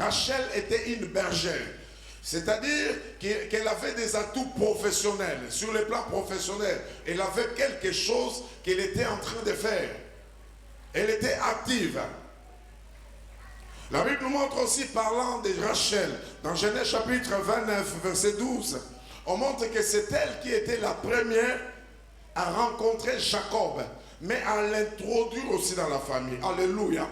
Rachel était une bergère. C'est-à-dire qu'elle avait des atouts professionnels. Sur le plan professionnel, elle avait quelque chose qu'elle était en train de faire. Elle était active. La Bible nous montre aussi, parlant de Rachel, dans Genèse chapitre 29, verset 12, on montre que c'est elle qui était la première à rencontrer Jacob, mais à l'introduire aussi dans la famille. Alléluia.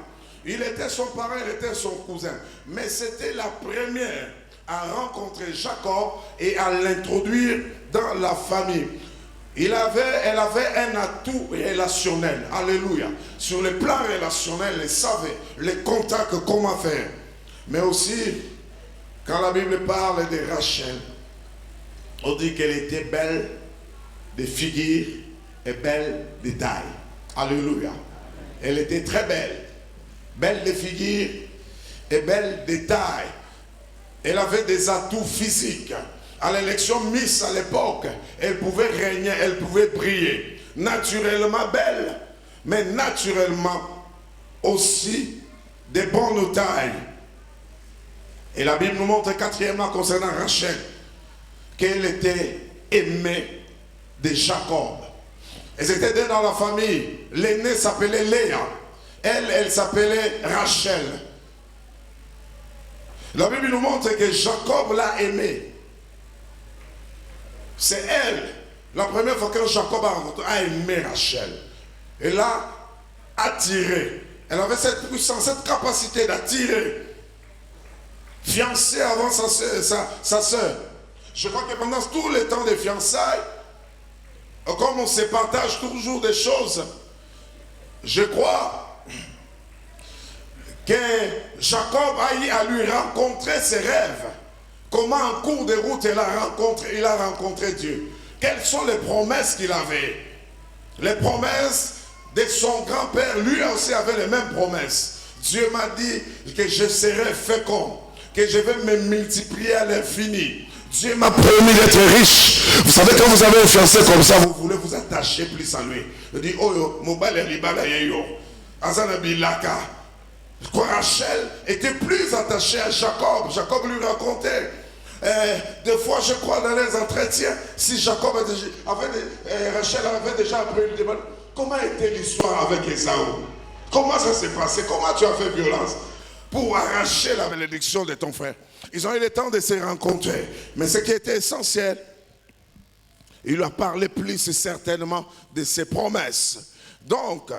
Il était son parent, il était son cousin, mais c'était la première à rencontrer Jacob et à l'introduire dans la famille. Elle avait un atout relationnel. Alléluia. Sur le plan relationnel, elle savait les contacts, comment faire. Mais aussi, quand la Bible parle de Rachel, on dit qu'elle était belle de figure et belle de taille. Alléluia. Elle était très belle. Belle de figure et belle de taille. Elle avait des atouts physiques. À l'élection Miss à l'époque, elle pouvait régner, elle pouvait briller. Naturellement belle, mais naturellement aussi de bonne taille. Et la Bible nous montre quatrièmement concernant Rachel, qu'elle était aimée de Jacob. Elles étaient deux dans la famille. L'aînée s'appelait Léa. Elle s'appelait Rachel. La Bible nous montre que Jacob l'a aimée. C'est elle, la première fois que Jacob a aimé Rachel. Elle l'a attirée. Elle avait cette puissance, cette capacité d'attirer. Fiancée avant sa soeur. Je crois que pendant tout le temps des fiançailles, comme on se partage toujours des choses, je crois que Jacob a lui rencontrer ses rêves. Comment en cours de route il a rencontré Dieu. Quelles sont les promesses qu'il avait? Les promesses de son grand-père, lui aussi avait les mêmes promesses. Dieu m'a dit que je serai fécond, que je vais me multiplier à l'infini. Dieu m'a promis d'être riche. Vous savez, quand vous avez un fiancé comme ça, vous voulez vous attacher plus à lui. Je dis, oh, Rachel était plus attachée à Jacob. Jacob lui racontait. Des fois, je crois, dans les entretiens, si Jacob Rachel avait déjà appris le débat, comment était l'histoire avec Esaü? Comment ça s'est passé? Comment tu as fait violence pour arracher la bénédiction de ton frère? Ils ont eu le temps de se rencontrer. Mais ce qui était essentiel, il lui a parlé plus certainement de ses promesses. Donc,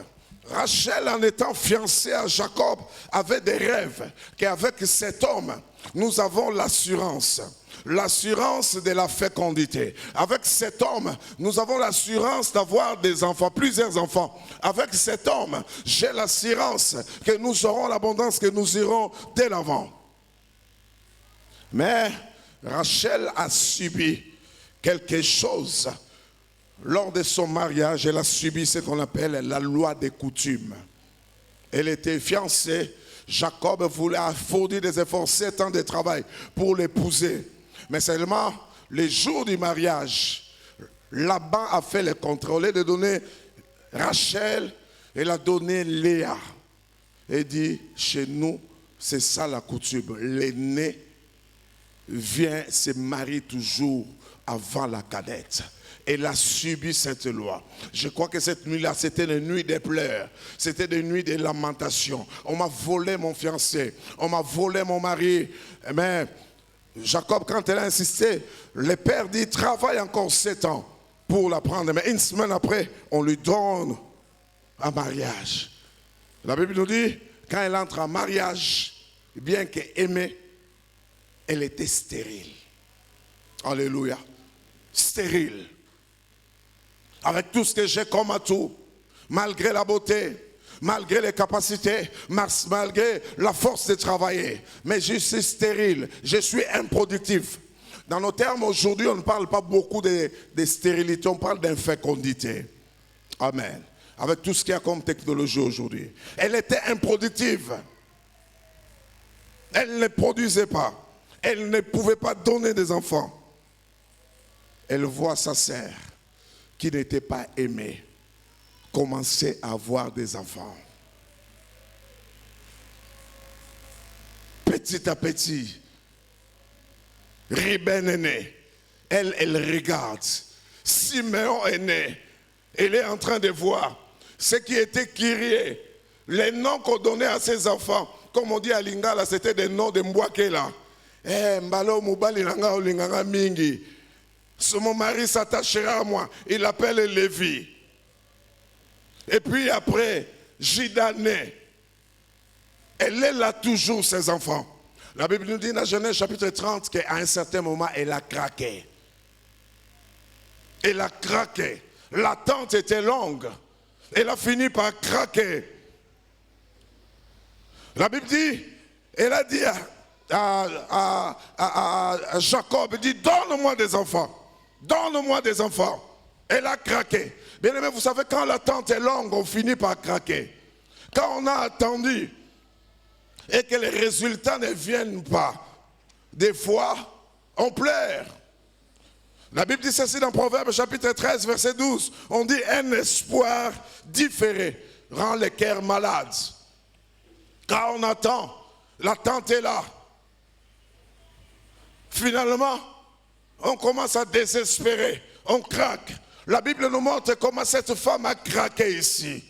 Rachel, en étant fiancée à Jacob, avait des rêves qu'avec cet homme, nous avons l'assurance de la fécondité. Avec cet homme, nous avons l'assurance d'avoir des enfants, plusieurs enfants. Avec cet homme, j'ai l'assurance que nous aurons l'abondance, que nous irons dès l'avant. Mais Rachel a subi quelque chose. Lors de son mariage, elle a subi ce qu'on appelle la loi des coutumes. Elle était fiancée. Jacob voulait fournir des efforts, 7 ans de travail pour l'épouser. Mais seulement, le jour du mariage, Laban a fait le contrôle de donner Rachel, elle a donné Léa. Elle dit, chez nous, c'est ça la coutume. L'aîné vient se marier toujours avant la cadette. Elle a subi cette loi. Je crois que cette nuit-là, c'était une nuit de pleurs. C'était une nuit de lamentations. On m'a volé mon fiancé. On m'a volé mon mari. Mais Jacob, quand elle a insisté, le père dit, travaille encore 7 ans pour la prendre. Mais une semaine après, on lui donne un mariage. La Bible nous dit, quand elle entre en mariage, bien qu'aimée, elle était stérile. Alléluia. Stérile. Avec tout ce que j'ai comme atout, malgré la beauté, malgré les capacités, malgré la force de travailler. Mais je suis stérile, je suis improductif. Dans nos termes aujourd'hui, on ne parle pas beaucoup de stérilité, on parle d'infécondité. Amen. Avec tout ce qu'il y a comme technologie aujourd'hui. Elle était improductive. Elle ne produisait pas. Elle ne pouvait pas donner des enfants. Elle voit sa sœur, qui n'était pas aimée, commencer à avoir des enfants. petit à petit, Ruben est né. Elle regarde. Siméon est né. Elle est en train de voir ce qui était Kyrie. Les noms qu'on donnait à ses enfants, comme on dit à Lingala, c'était des noms de Mbwakela. Mbalo Moubali Langa Olinganga Mingi. Mon mari s'attachera à moi. Il l'appelle Lévi. Et puis après, Juda naît. Elle est là toujours, ses enfants. La Bible nous dit dans Genèse chapitre 30 qu'à un certain moment, elle a craqué. Elle a craqué. L'attente était longue. Elle a fini par craquer. La Bible dit, elle a dit à Jacob, elle dit, donne-moi des enfants. Donne-moi des enfants. Elle a craqué. Bien aimé, vous savez, quand l'attente est longue, on finit par craquer. Quand on a attendu et que les résultats ne viennent pas, des fois, on pleure. La Bible dit ceci dans Proverbes chapitre 13, verset 12. On dit un espoir différé rend le cœur malade. Quand on attend, l'attente est là. Finalement, on commence à désespérer, on craque. La Bible nous montre comment cette femme a craqué ici.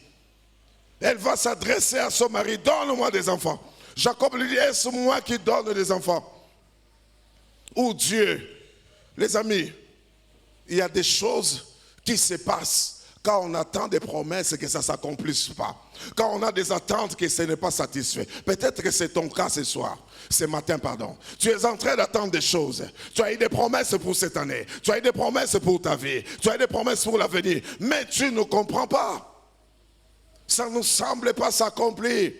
Elle va s'adresser à son mari, donne-moi des enfants. Jacob lui dit, est-ce moi qui donne des enfants? Ou Dieu? Les amis, il y a des choses qui se passent quand on attend des promesses et que ça ne s'accomplisse pas. Quand on a des attentes que ce n'est pas satisfait. Peut-être que c'est ton cas ce matin, pardon. Tu es en train d'attendre des choses. Tu as eu des promesses pour cette année. Tu as eu des promesses pour ta vie. Tu as eu des promesses pour l'avenir. Mais tu ne comprends pas. Ça ne semble pas s'accomplir.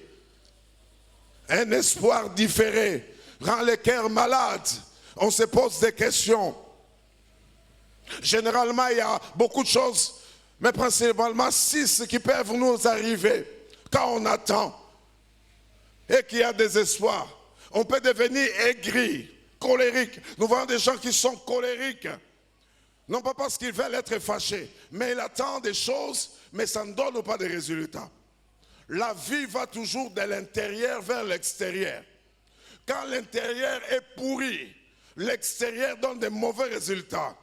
Un espoir différé rend le cœur malade. On se pose des questions. Généralement, il y a beaucoup de choses, mais principalement 6 qui peuvent nous arriver quand on attend et qu'il y a des espoirs. On peut devenir aigri, colérique. Nous voyons des gens qui sont colériques. Non pas parce qu'ils veulent être fâchés, mais ils attendent des choses, mais ça ne donne pas de résultats. La vie va toujours de l'intérieur vers l'extérieur. Quand l'intérieur est pourri, l'extérieur donne de mauvais résultats.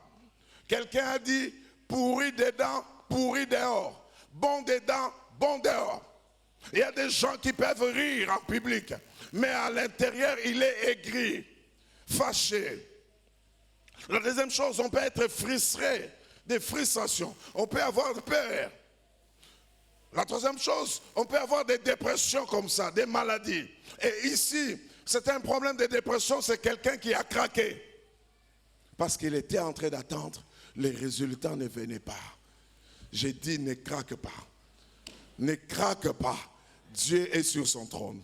Quelqu'un a dit, pourri dedans, pourri dehors. Bon dedans, bon dehors. Il y a des gens qui peuvent rire en public, mais à l'intérieur, il est aigri, fâché. La deuxième chose, on peut être frustré, des frustrations. On peut avoir peur. La troisième chose, on peut avoir des dépressions comme ça, des maladies. Et ici, c'est un problème de dépression, c'est quelqu'un qui a craqué. Parce qu'il était en train d'attendre, les résultats ne venaient pas. J'ai dit, ne craque pas. Ne craque pas. Dieu est sur son trône.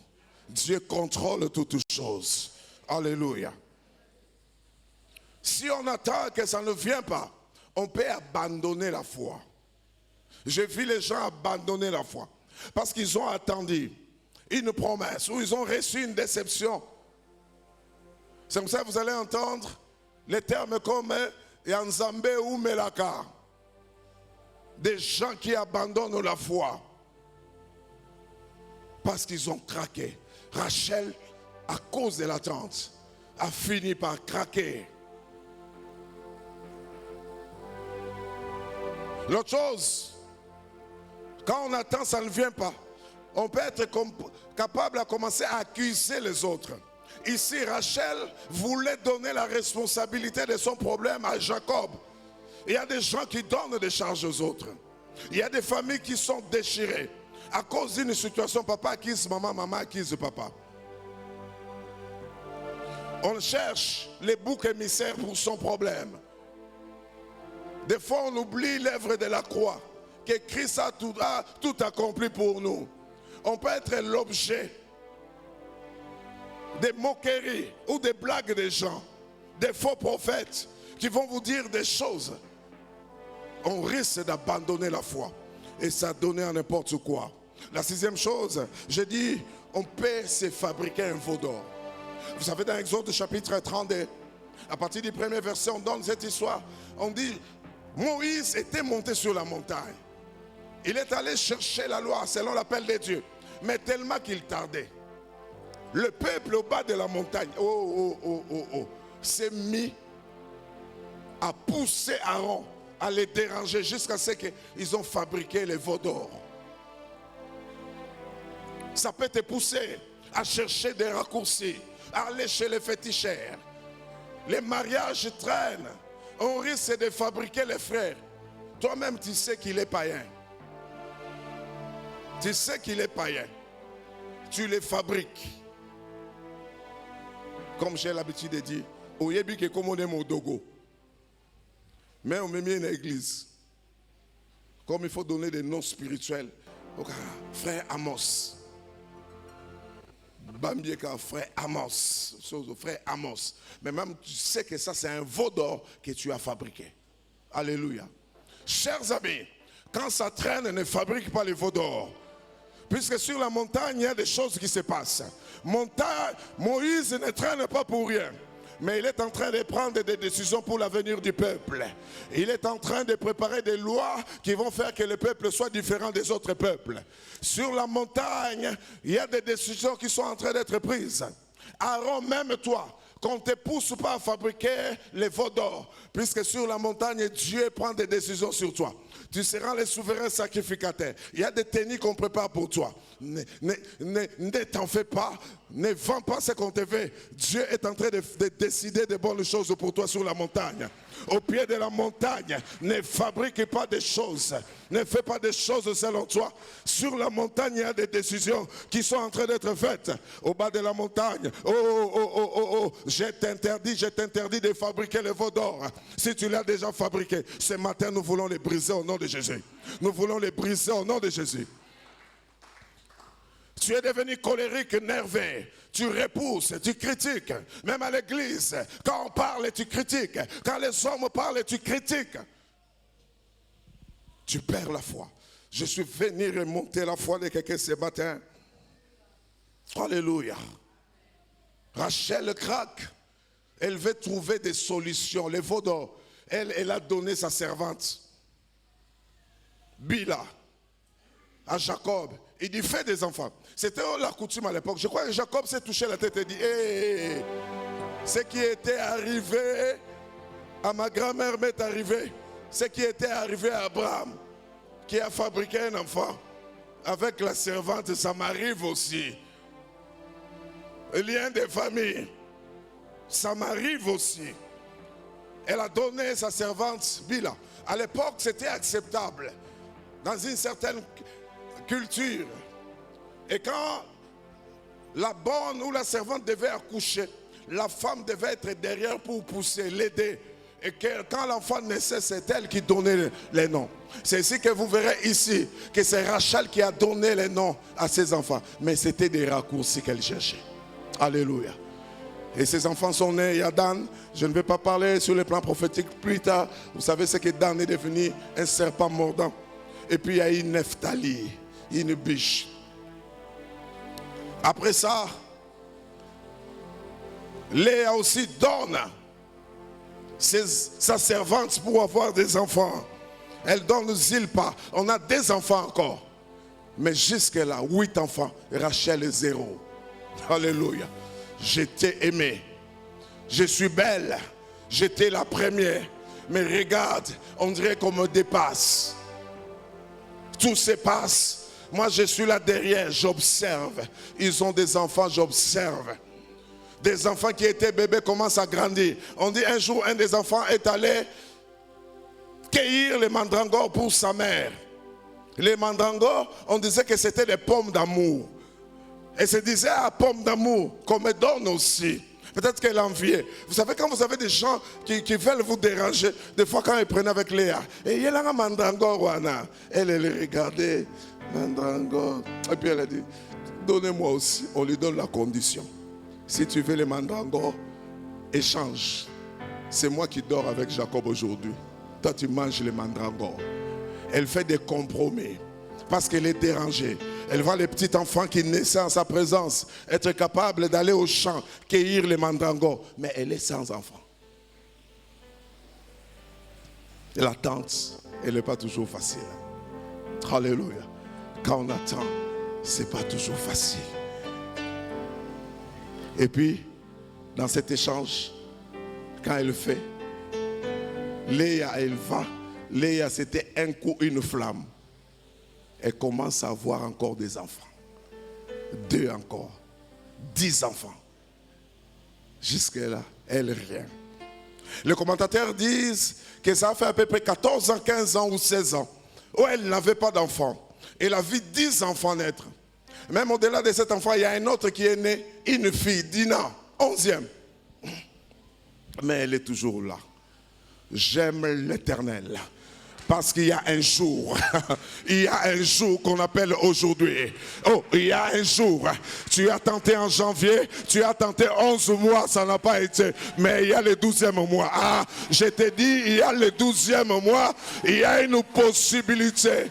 Dieu contrôle toutes choses. Alléluia. Si on attend que ça ne vient pas, on peut abandonner la foi. J'ai vu les gens abandonner la foi parce qu'ils ont attendu une promesse ou ils ont reçu une déception. C'est comme ça que vous allez entendre les termes comme Yanzambe ou Melaka. Des gens qui abandonnent la foi parce qu'ils ont craqué. Rachel, à cause de l'attente, a fini par craquer. L'autre chose, quand on attend, ça ne vient pas. On peut être capable de commencer à accuser les autres. Ici, Rachel voulait donner la responsabilité de son problème à Jacob. Il y a des gens qui donnent des charges aux autres. Il y a des familles qui sont déchirées à cause d'une situation. Papa accuse maman, maman accuse papa. On cherche les boucs émissaires pour son problème. Des fois, on oublie l'œuvre de la croix, que Christ a tout accompli pour nous. On peut être l'objet des moqueries ou des blagues des gens, des faux prophètes qui vont vous dire des choses. On risque d'abandonner la foi et ça donner à n'importe quoi. La sixième chose, j'ai dit, on peut se fabriquer un veau d'or. Vous savez, dans Exode chapitre 32, à partir du premier verset, on donne cette histoire. On dit, Moïse était monté sur la montagne. Il est allé chercher la loi selon l'appel de Dieu. Mais tellement qu'il tardait. Le peuple au bas de la montagne, s'est mis à pousser Aaron, à les déranger jusqu'à ce qu'ils ont fabriqué les veaux d'or. Ça peut te pousser à chercher des raccourcis, à aller chez les féticheurs. Les mariages traînent. On risque de fabriquer les frères. Toi-même, tu sais qu'il est païen. Tu sais qu'il est païen. Tu les fabriques. Comme j'ai l'habitude de dire, au Yébi qui est comme on est mon dogo. Mais on met mis une église. Comme il faut donner des noms spirituels. Frère Amos. Bambieka, frère Amos. Frère Amos. Mais même tu sais que ça c'est un veau d'or que tu as fabriqué. Alléluia. Chers amis, quand ça traîne, ne fabrique pas les veaux d'or. Puisque sur la montagne, il y a des choses qui se passent. Moïse ne traîne pas pour rien. Mais il est en train de prendre des décisions pour l'avenir du peuple. Il est en train de préparer des lois qui vont faire que le peuple soit différent des autres peuples. Sur la montagne, il y a des décisions qui sont en train d'être prises. Aaron, même toi, qu'on ne te pousse pas à fabriquer les veaux d'or. Puisque sur la montagne, Dieu prend des décisions sur toi. Tu seras le souverain sacrificateur. Il y a des techniques qu'on prépare pour toi. Ne t'en fais pas. Ne vends pas ce qu'on te veut. Dieu est en train de décider de bonnes choses pour toi sur la montagne. Au pied de la montagne, ne fabrique pas des choses. Ne fais pas des choses selon toi. Sur la montagne, il y a des décisions qui sont en train d'être faites. Au bas de la montagne, je t'interdis de fabriquer les veaux d'or. Si tu l'as déjà fabriqué, ce matin, nous voulons les briser au nom de Jésus. Nous voulons les briser au nom de Jésus. Tu es devenu colérique, nerveux. Tu repousses, tu critiques. Même à l'église, quand on parle, tu critiques. Quand les hommes parlent, tu critiques. Tu perds la foi. Je suis venu remonter la foi de quelqu'un ce matin. Alléluia. Rachel craque. Elle veut trouver des solutions. Les veaux d'or. Elle a donné sa servante, Bila, à Jacob. Il dit, fais des enfants. C'était la coutume à l'époque. Je crois que Jacob s'est touché la tête et dit, ce qui était arrivé à ma grand-mère m'est arrivé. Ce qui était arrivé à Abraham, qui a fabriqué un enfant avec la servante, ça m'arrive aussi. Lien de famille, ça m'arrive aussi. Elle a donné sa servante Bila. À l'époque, c'était acceptable. Dans une certaine culture. Et quand la bonne ou la servante devait accoucher, la femme devait être derrière pour pousser, l'aider. Et quand l'enfant naissait, c'est elle qui donnait les noms. C'est ici que vous verrez ici que c'est Rachel qui a donné les noms à ses enfants. Mais c'était des raccourcis qu'elle cherchait. Alléluia. Et ses enfants sont nés. Il y a Dan. Je ne vais pas parler sur le plan prophétique plus tard. Vous savez ce que Dan est devenu, un serpent mordant. Et puis il y a une Nephtali, une biche. Après ça, Léa aussi donne sa servante pour avoir des enfants. Elle donne Zilpa. On a des enfants encore. Mais jusque-là, 8 enfants. Rachel est 0. Alléluia. J'étais aimé. Je suis belle. J'étais la première. Mais regarde, on dirait qu'on me dépasse. Tout se passe. Moi, je suis là derrière, j'observe. Ils ont des enfants, j'observe. Des enfants qui étaient bébés commencent à grandir. On dit un jour, un des enfants est allé cueillir les mandragores pour sa mère. Les mandragores, on disait que c'était des pommes d'amour. Et se disait à pommes d'amour qu'on me donne aussi. Peut-être qu'elle enviait. Vous savez, quand vous avez des gens qui veulent vous déranger, des fois quand ils prenaient avec Léa, et il y a un mandragore, elle les regardait, mandragore. Et puis elle a dit, donnez-moi aussi. On lui donne la condition. Si tu veux les mandragores, échange. C'est moi qui dors avec Jacob aujourd'hui. Toi, tu manges les mandragores. Elle fait des compromis parce qu'elle est dérangée. Elle voit les petits enfants qui naissaient en sa présence être capables d'aller au champ, cueillir les mandragores. Mais elle est sans enfant. Et l'attente, elle n'est pas toujours facile. Alléluia. Quand on attend, ce n'est pas toujours facile. Et puis, dans cet échange, quand elle fait, Léa, elle va. Léa, c'était un coup, une flamme. Elle commence à avoir encore des enfants. 2 encore. 10 enfants. Jusque-là, elle rien. Les commentateurs disent que ça a fait à peu près 14 ans, 15 ans ou 16 ans où elle n'avait pas d'enfant. Elle a vu 10 enfants naître. Même au-delà de cet enfant, il y a un autre qui est né, une fille, Dina, 11e. Mais elle est toujours là. J'aime l'Éternel. Parce qu'il y a un jour, il y a un jour qu'on appelle aujourd'hui. Oh, il y a un jour, tu as tenté en janvier, tu as tenté 11 mois, ça n'a pas été. Mais il y a le 12e mois. Ah, je te dis, il y a le 12e mois, il y a une possibilité.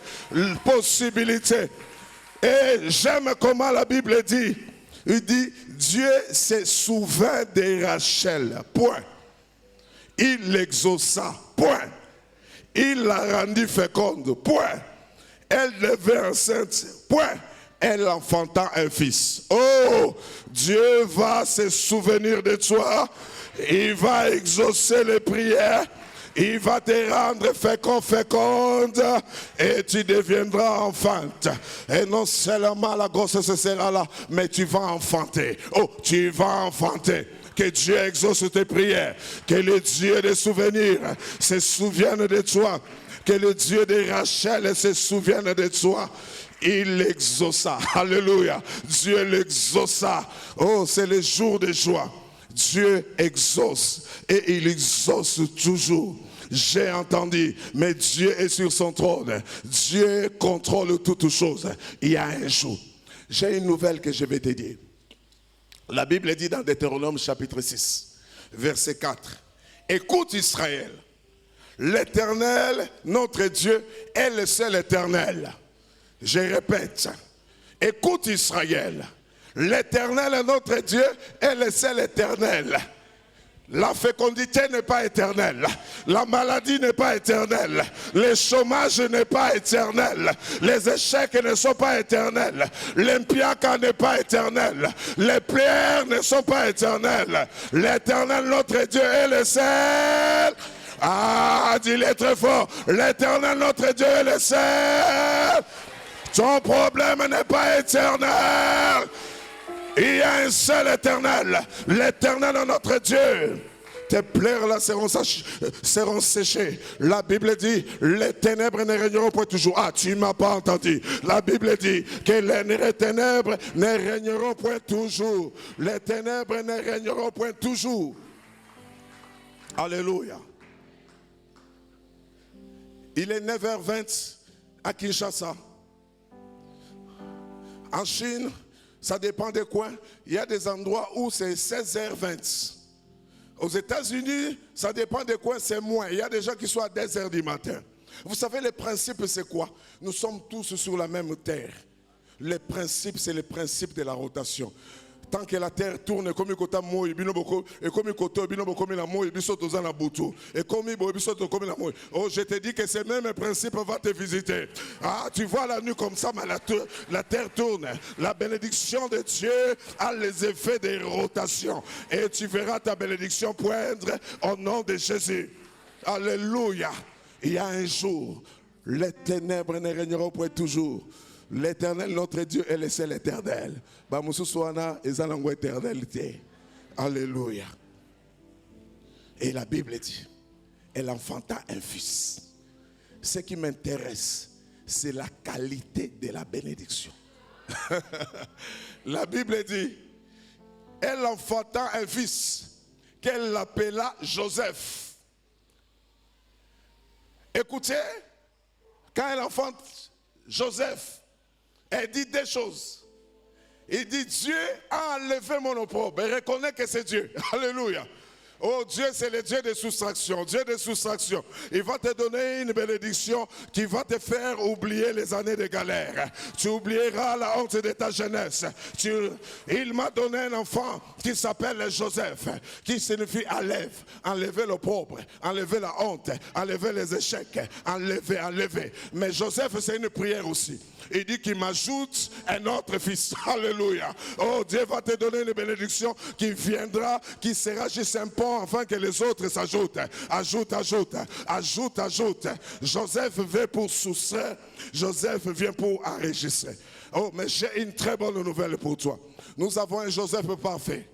Et j'aime comment la Bible dit. Il dit, Dieu se souvint de Rachel. Point. Il l'exauça. Point. Il l'a rendue féconde. Point. Elle devint enceinte. Point. Elle enfanta un fils. Oh, Dieu va se souvenir de toi. Il va exaucer les prières. Il va te rendre féconde et tu deviendras enfante. Et non seulement la grossesse sera là, mais tu vas enfanter. Oh, tu vas enfanter. Que Dieu exauce tes prières. Que le Dieu des souvenirs se souvienne de toi. Que le Dieu de Rachel se souvienne de toi. Il l'exauça. Alléluia. Dieu l'exauça. Oh, c'est le jour de joie. Dieu exauce et il exauce toujours. J'ai entendu, mais Dieu est sur son trône. Dieu contrôle toutes choses. Il y a un jour. J'ai une nouvelle que je vais te dire. La Bible dit dans Deutéronome chapitre 6, verset 4. Écoute Israël, l'Éternel, notre Dieu, est le seul éternel. Je répète, écoute Israël, l'Éternel, notre Dieu, est le seul éternel. La fécondité n'est pas éternelle. La maladie n'est pas éternelle. Le chômage n'est pas éternel. Les échecs ne sont pas éternels. L'impiaka n'est pas éternel. Les plaies ne sont pas éternelles. L'Éternel, notre Dieu, est le seul. Ah, dis-le très fort. L'Éternel, notre Dieu, est le seul. Ton problème n'est pas éternel. Il y a un seul éternel, l'Éternel est notre Dieu. Tes plaies là seront séchées. La Bible dit, les ténèbres ne régneront point toujours. Ah, tu ne m'as pas entendu. La Bible dit que les ténèbres ne régneront point toujours. Les ténèbres ne régneront point toujours. Alléluia. Il est 9h20 à Kinshasa. En Chine, ça dépend des coins. Il y a des endroits où c'est 16h20. Aux États-Unis, ça dépend des coins, c'est moins. Il y a des gens qui sont à 10h du matin. Vous savez, le principe, c'est quoi? Nous sommes tous sur la même terre. Le principe, c'est le principe de la rotation. Tant que la terre tourne, comme il et comme oh, je te dis que ce même principe va te visiter. Ah, tu vois la nuit comme ça, mais la terre tourne. La bénédiction de Dieu a les effets de rotation. Et tu verras ta bénédiction poindre au nom de Jésus. Alléluia. Il y a un jour, les ténèbres ne régneront point toujours. L'Éternel, notre Dieu, est le seul éternel. Alléluia. Et la Bible dit, elle enfanta un fils. Ce qui m'intéresse, c'est la qualité de la bénédiction. La Bible dit, elle enfanta un fils qu'elle l'appela Joseph. Écoutez, quand elle enfante Joseph, elle dit deux choses. Il dit, Dieu a enlevé mon opprobre. Elle reconnaît que c'est Dieu. Alléluia. Oh Dieu, c'est le Dieu de soustraction. Dieu de soustraction. Il va te donner une bénédiction qui va te faire oublier les années de galère. Tu oublieras la honte de ta jeunesse. Il m'a donné un enfant qui s'appelle Joseph, qui signifie enlève. Enlever le pauvre, enlever la honte, enlever les échecs, enlever. Mais Joseph, c'est une prière aussi. Il dit qu'il m'ajoute un autre fils. Alléluia. Oh, Dieu va te donner une bénédiction qui viendra, qui sera juste un pont afin que les autres s'ajoutent. Ajoute. Joseph vient pour soustraire. Joseph vient pour enregistrer. Oh, mais j'ai une très bonne nouvelle pour toi. Nous avons un Joseph parfait.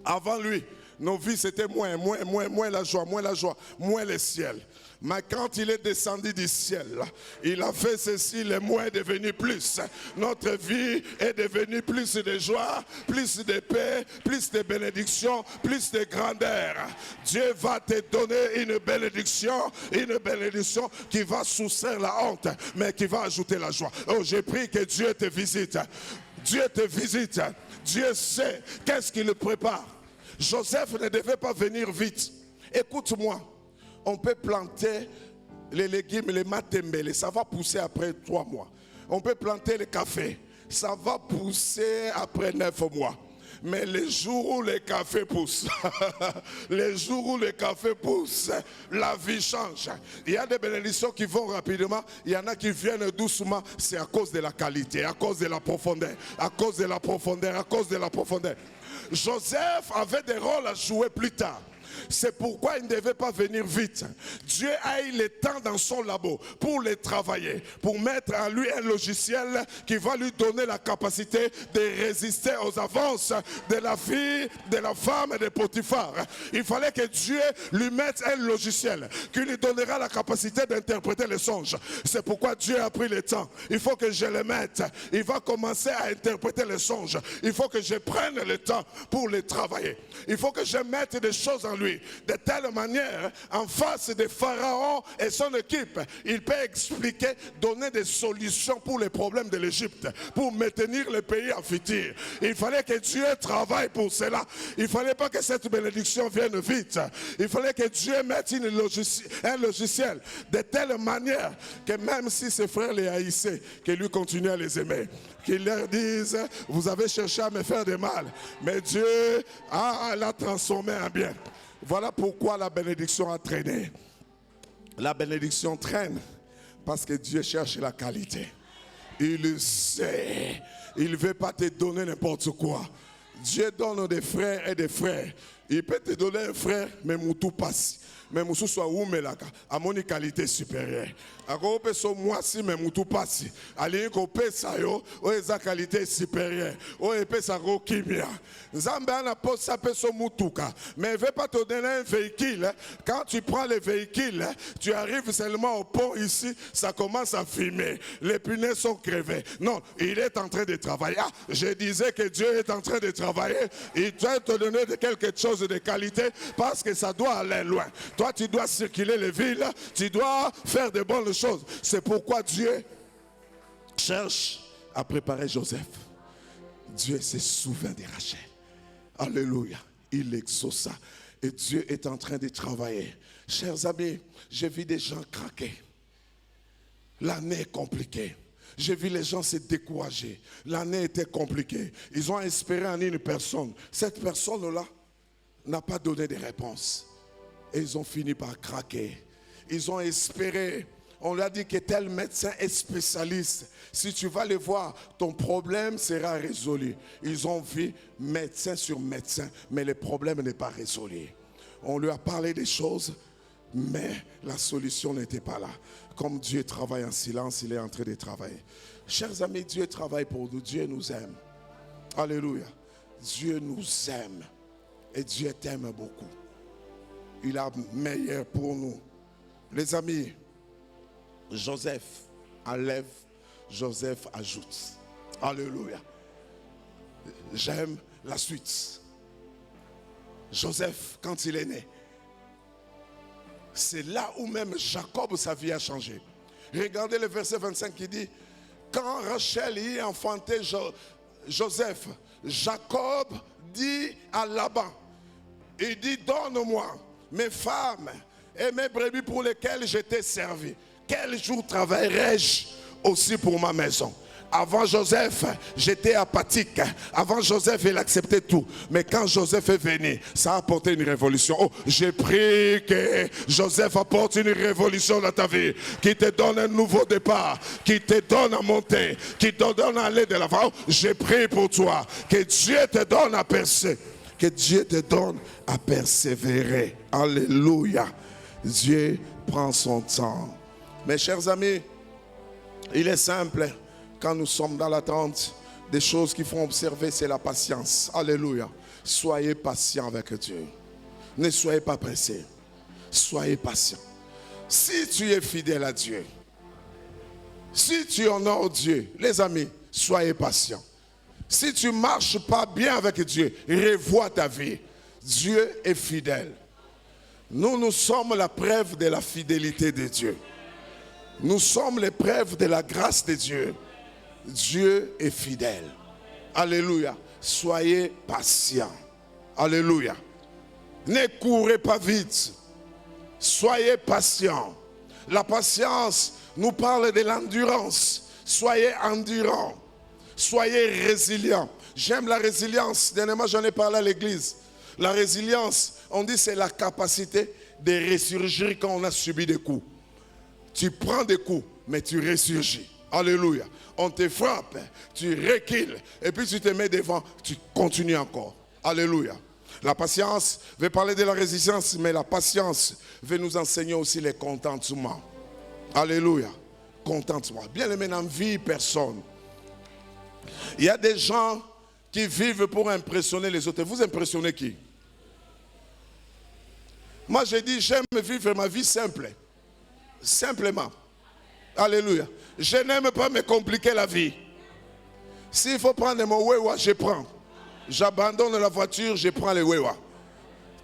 Avant lui, nos vies c'était moins la joie, moins le ciel. Mais quand il est descendu du ciel, il a fait ceci, le moins est devenu plus. Notre vie est devenue plus de joie, plus de paix, plus de bénédiction, plus de grandeur. Dieu va te donner une bénédiction qui va soustraire la honte, mais qui va ajouter la joie. Oh, j'ai pris que Dieu te visite. Dieu te visite. Dieu sait qu'est-ce qu'il prépare. Joseph ne devait pas venir vite. Écoute-moi, on peut planter les légumes, les matembele, ça va pousser après 3 mois. On peut planter le café, ça va pousser après 9 mois. Mais les jours où le café pousse, les jours où le café pousse, la vie change. Il y a des bénédictions qui vont rapidement, il y en a qui viennent doucement. C'est à cause de la qualité, à cause de la profondeur, à cause de la profondeur, à cause de la profondeur. Joseph avait des rôles à jouer plus tard. C'est pourquoi il ne devait pas venir vite. Dieu a eu le temps dans son labo pour les travailler, pour mettre en lui un logiciel qui va lui donner la capacité de résister aux avances de la fille, de la femme et de Potiphar. Il fallait que Dieu lui mette un logiciel qui lui donnera la capacité d'interpréter les songes. C'est pourquoi Dieu a pris le temps. Il faut que je le mette. Il va commencer à interpréter les songes. Il faut que je prenne le temps pour les travailler. Il faut que je mette des choses en lui. De telle manière, en face de Pharaon et son équipe, il peut expliquer, donner des solutions pour les problèmes de l'Égypte, pour maintenir le pays en futur. Il fallait que Dieu travaille pour cela. Il ne fallait pas que cette bénédiction vienne vite. Il fallait que Dieu mette un logiciel de telle manière que même si ses frères les haïssaient, que lui continue à les aimer. Qu'il leur dise, vous avez cherché à me faire du mal, mais Dieu l'a transformé en bien. Voilà pourquoi la bénédiction a traîné. La bénédiction traîne parce que Dieu cherche la qualité. Il sait. Il ne veut pas te donner n'importe quoi. Dieu donne des frères et des frères. Il peut te donner un frère, mais tout passe. Mais Moussou soit où melaka à mon qualité supérieure. A ko peso moi si mais tout passe. Ali ko pesa yo o eza qualité supérieure. O epesa ko kimia. Nzambe ana posa peso mutuka. Mais il veut pas te donner un véhicule. Quand tu prends le véhicule, tu arrives seulement au pont ici, ça commence à fumer. Les pneus sont crevés. Non, il est en train de travailler. Ah, je disais que Dieu est en train de travailler. Il doit te donner quelque chose de qualité parce que ça doit aller loin. Toi, tu dois circuler les villes, tu dois faire de bonnes choses. C'est pourquoi Dieu cherche à préparer Joseph. Dieu se souvient de Rachel. Alléluia. Il exauça. Et Dieu est en train de travailler. Chers amis, j'ai vu des gens craquer. L'année est compliquée. J'ai vu les gens se décourager. L'année était compliquée. Ils ont espéré en une personne. Cette personne-là n'a pas donné de réponse. Et ils ont fini par craquer. Ils ont espéré. On leur a dit que tel médecin est spécialiste. Si tu vas le voir, ton problème sera résolu. Ils ont vu médecin sur médecin, mais le problème n'est pas résolu. On lui a parlé des choses, mais la solution n'était pas là. Comme Dieu travaille en silence, il est en train de travailler. Chers amis, Dieu travaille pour nous. Dieu nous aime. Alléluia. Dieu nous aime. Et Dieu t'aime beaucoup. Il a meilleur pour nous. Les amis, Joseph enlève, Joseph ajoute. Alléluia. J'aime la suite. Joseph, quand il est né, c'est là où même Jacob, sa vie a changé. Regardez le verset 25 qui dit, quand Rachel y a enfanté Joseph, Jacob dit à Laban, Il dit, donne-moi mes femmes et mes brebis pour lesquelles je t'ai servi. Quel jour travaillerai-je aussi pour ma maison? Avant Joseph, j'étais apathique. Avant Joseph, il acceptait tout. Mais quand Joseph est venu, ça a apporté une révolution. Oh, j'ai prié que Joseph apporte une révolution dans ta vie. Qui te donne un nouveau départ. Qui te donne à monter. Qui te donne à aller de l'avant. Oh, j'ai prié pour toi. Que Dieu te donne à percer. Que Dieu te donne à persévérer. Alléluia. Dieu prend son temps. Mes chers amis, il est simple. Quand nous sommes dans l'attente, des choses qui font observer, c'est la patience. Alléluia. Soyez patient avec Dieu. Ne soyez pas pressés. Soyez patient. Si tu es fidèle à Dieu, si tu honores Dieu, les amis, soyez patients. Si tu ne marches pas bien avec Dieu, revois ta vie. Dieu est fidèle. Nous sommes la preuve de la fidélité de Dieu. Nous sommes les preuves de la grâce de Dieu. Dieu est fidèle. Alléluia. Soyez patients. Alléluia. Ne courez pas vite. Soyez patients. La patience nous parle de l'endurance. Soyez endurants. Soyez résilients. J'aime la résilience. Dernièrement, j'en ai parlé à l'église. La résilience, on dit, c'est la capacité de ressurgir quand on a subi des coups. Tu prends des coups, mais tu ressurgis. Alléluia. On te frappe, tu recules, et puis tu te mets devant, tu continues encore. Alléluia. La patience veut parler de la résistance, mais la patience veut nous enseigner aussi les contentements. Alléluia. Contentement. Bien aimé, n'envie personne. Il y a des gens qui vivent pour impressionner les autres. Vous impressionnez qui? Moi, j'ai dit, j'aime vivre ma vie simple. Simplement. Alléluia. Je n'aime pas me compliquer la vie. S'il faut prendre mon wewa, je prends. J'abandonne la voiture, je prends les wewa.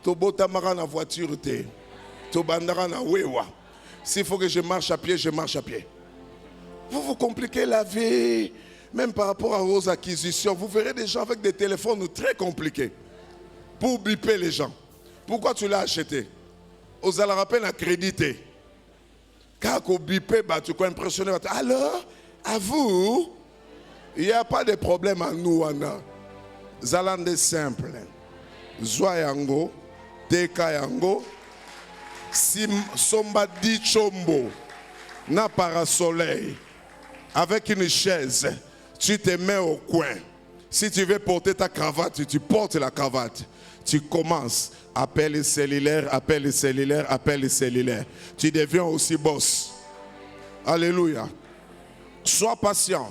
Tobotamara na voiture te. Tobandara na wewa. S'il faut que je marche à pied, je marche à pied. Vous vous compliquez la vie. Même par rapport à vos acquisitions, vous verrez des gens avec des téléphones très compliqués. Pour biper les gens. Pourquoi tu l'as acheté? Aux alarapènes à créditer. Quand on bipe, tu peux impressionner. Alors, à vous, il n'y a pas de problème à nous. Zalande simple. Zoyango, Tekayango, Somba di Chombo, na parasoleil, avec une chaise, tu te mets au coin. Si tu veux porter ta cravate, tu portes la cravate. Tu commences. Appelle le cellulaire, appelle le cellulaire, appelle le cellulaire. Tu deviens aussi boss. Alléluia. Sois patient.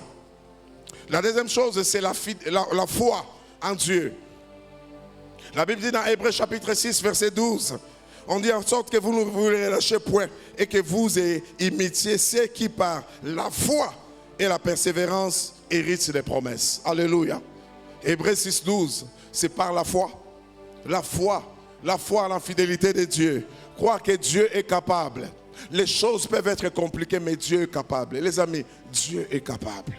La deuxième chose, c'est la foi en Dieu. La Bible dit dans Hébreux chapitre 6, verset 12, on dit en sorte que vous ne vous relâchez point et que vous imitiez ceux qui par la foi et la persévérance héritent des promesses. Alléluia. Hébreux 6, 12, c'est par la foi. La foi à la fidélité de Dieu. Croire que Dieu est capable. Les choses peuvent être compliquées, mais Dieu est capable. Les amis, Dieu est capable.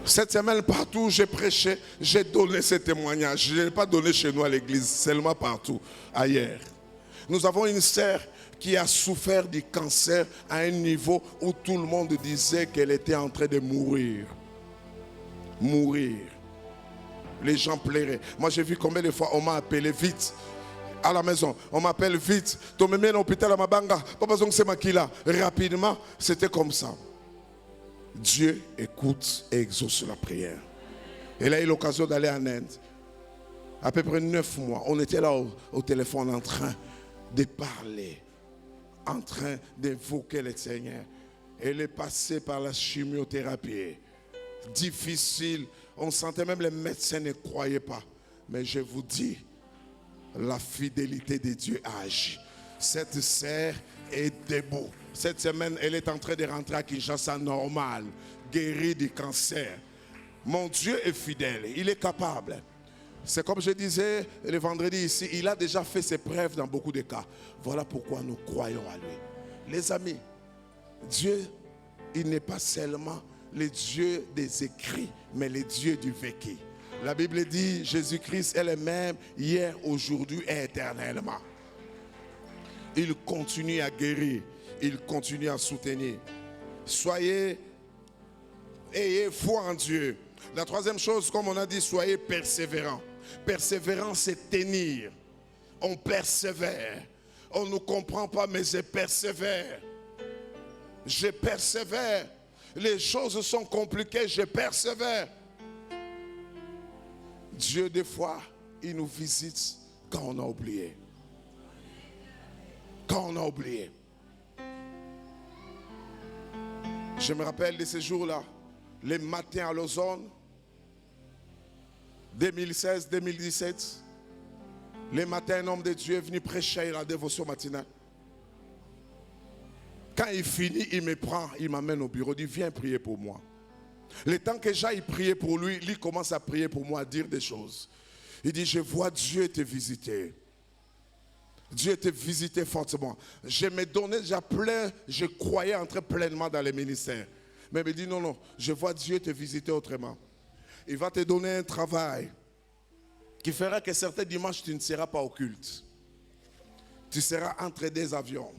Cette semaine, partout où j'ai prêché, j'ai donné ce témoignage. Je ne l'ai pas donné chez nous à l'église, seulement partout, ailleurs. Nous avons une sœur qui a souffert du cancer à un niveau où tout le monde disait qu'elle était en train de mourir. Mourir. Les gens pleuraient. Moi, j'ai vu combien de fois on m'a appelé vite à la maison. On m'appelle vite. Tu me mets à l'hôpital à Mabanga. Pas besoin que c'est ma qui là. Rapidement, c'était comme ça. Dieu écoute et exauce la prière. Elle a eu l'occasion d'aller en Inde. À peu près 9 mois. On était là au téléphone en train de parler. En train d'évoquer le Seigneur. Elle est passée par la chimiothérapie. Difficile. On sentait même les médecins ne croyaient pas. Mais je vous dis, la fidélité de Dieu a agi. Cette sœur est debout. Cette semaine, elle est en train de rentrer à Kinshasa normal, guérie du cancer. Mon Dieu est fidèle, il est capable. C'est comme je disais le vendredi ici, il a déjà fait ses preuves dans beaucoup de cas. Voilà pourquoi nous croyons à lui. Les amis, Dieu, il n'est pas seulement le Dieu des écrits, mais le Dieu du vécu. La Bible dit, Jésus-Christ est le même hier, aujourd'hui et éternellement. Il continue à guérir, il continue à soutenir. Ayez foi en Dieu. La troisième chose, comme on a dit, soyez persévérants. Persévérant, c'est tenir. On persévère. On ne comprend pas, mais je persévère. Je persévère. Les choses sont compliquées, je persévère. Dieu, des fois, il nous visite quand on a oublié. Quand on a oublié. Je me rappelle de ces jours-là, les matins à l'Ozone, 2016-2017, les matins, un homme de Dieu est venu prêcher la dévotion matinale. Quand il finit, il me prend, il m'amène au bureau, il dit viens prier pour moi. Le temps que j'aille prier pour lui, il commence à prier pour moi, à dire des choses. Il dit je vois Dieu te visiter. Dieu te visiter fortement. Je me donnais déjà plein, je croyais entrer pleinement dans le ministère. Mais il me dit non, je vois Dieu te visiter autrement. Il va te donner un travail qui fera que certains dimanches tu ne seras pas au culte. Tu seras entre des avions.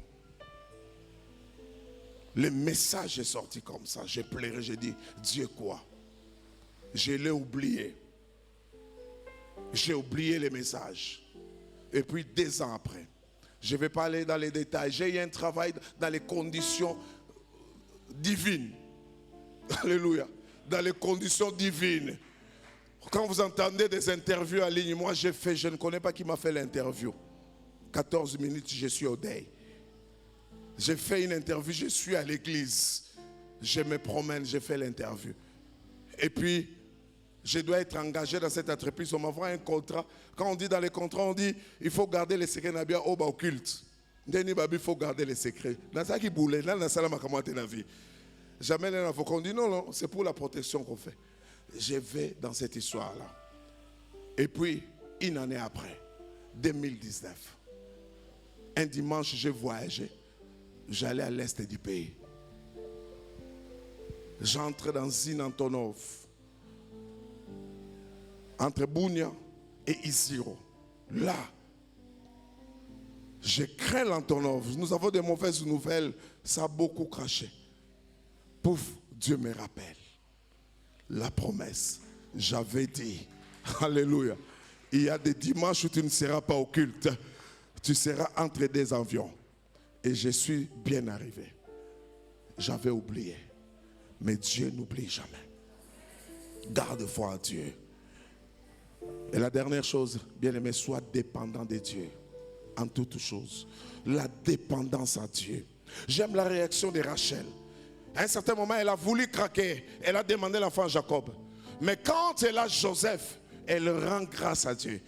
Le message est sorti comme ça. J'ai pleuré, j'ai dit Dieu quoi? Je l'ai oublié. J'ai oublié les messages. Et puis 2 ans après, je ne vais pas aller dans les détails. J'ai eu un travail dans les conditions divines. Alléluia. Dans les conditions divines. Quand vous entendez des interviews en ligne, moi j'ai fait, je ne connais pas qui m'a fait l'interview. 14 minutes, je suis au deuil. J'ai fait une interview, je suis à l'église. Je me promène, j'ai fait l'interview. Et puis, je dois être engagé dans cette entreprise. On m'envoie un contrat. Quand on dit dans les contrats, on dit il faut garder les secrets nabia au occulte. Il faut garder les secrets. Dans ça qui boule, là, dans ça, la vie. Jamais un avocat, on dit non, c'est pour la protection qu'on fait. Je vais dans cette histoire-là. Et puis, une année après, 2019, un dimanche, j'ai voyagé. J'allais à l'est du pays. J'entre dans Zinantonov. Entre Bunia et Isiro. Là, je crains l'Antonov. Nous avons des mauvaises nouvelles. Ça a beaucoup craché. Pouf, Dieu me rappelle. La promesse. J'avais dit. Alléluia. Il y a des dimanches où tu ne seras pas au culte. Tu seras entre des avions. Et je suis bien arrivé. J'avais oublié. Mais Dieu n'oublie jamais. Garde foi à Dieu. Et la dernière chose, bien aimé, sois dépendant de Dieu en toutes choses. La dépendance à Dieu. J'aime la réaction de Rachel. À un certain moment, elle a voulu craquer. Elle a demandé l'enfant Jacob. Mais quand elle a Joseph, elle rend grâce à Dieu.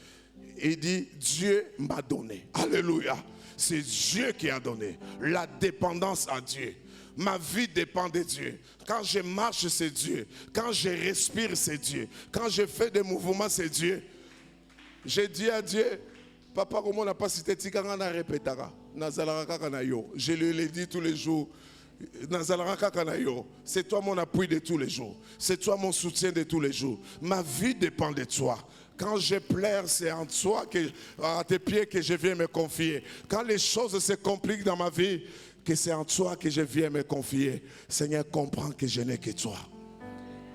Et dit, Dieu m'a donné. Alléluia. C'est Dieu qui a donné. La dépendance à Dieu. Ma vie dépend de Dieu. Quand je marche, c'est Dieu. Quand je respire, c'est Dieu. Quand je fais des mouvements, c'est Dieu. J'ai dit à Dieu, papa, comment on n'a pas cité Tikanga répétara. Je lui l'ai dit tous les jours. C'est toi mon appui de tous les jours. C'est toi mon soutien de tous les jours. Ma vie dépend de toi. Quand je pleure, c'est en toi, à tes pieds que je viens me confier. Quand les choses se compliquent dans ma vie, que c'est en toi que je viens me confier. Seigneur, comprends que je n'ai que toi.